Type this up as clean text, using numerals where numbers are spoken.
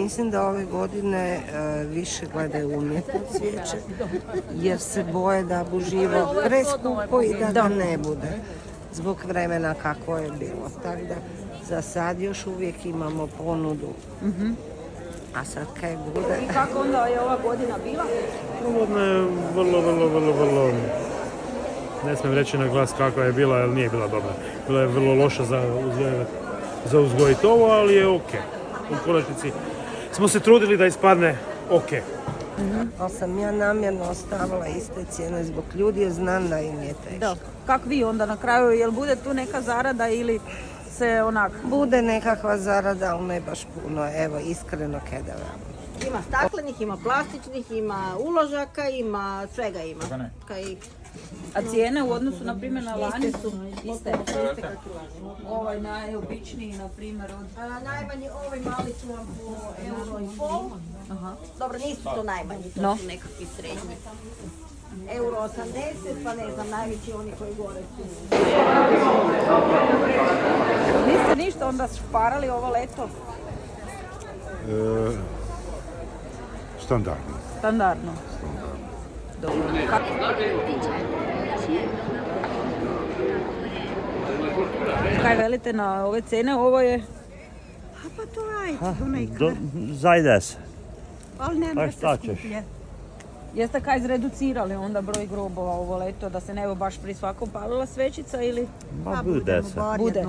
mislim da ove godine više gledaju umjetno cvijeće jer se boje da bu živo preskupo i da ga ne bude zbog vremena kako je bilo. Tako da za sad još uvijek imamo ponudu. A sad kaj bude? I kako onda je ova godina bila? Uvodno je vrlo, ne smijem reći na glas kakva je bila, jer nije bila dobra. Bila je vrlo loša za uzgojiti ovo, ali je ok. U konačnici smo se trudili da ispadne ok. Ali sam ja namjerno ostavila iste cijene zbog ljudi jer znam da im je teško. Da. Kako vi onda na kraju, jel bude tu neka zarada ili se onak? Bude nekakva zarada, ali ne baš puno, evo, iskreno kaj da vam. Ima staklenih, ima plastičnih, ima uložaka, ima svega ima. A cijene u odnosu na primjer na lani su iste? Iste kako lani. Ovaj najobičniji na primjer od... Najmanji, ovi mali su vam po €1,50. Aha. Dobro, nisu to najmanji, to su nekakvi srednji. €1,80, pa ne znam, najveći oni koji gore su. Niste ništa onda šparali ovo leto? Standardno. Standardno. Dobro. Kako? Kaj velite na ove cene? Ovo je... Pa to ajde, Zajde se. ali ne Pa šta ćeš? Jeste kaj zreducirali onda broj grobova ovo leto, da se ne bi baš pri svakom palila svećica ili... Ma bude se. Bude.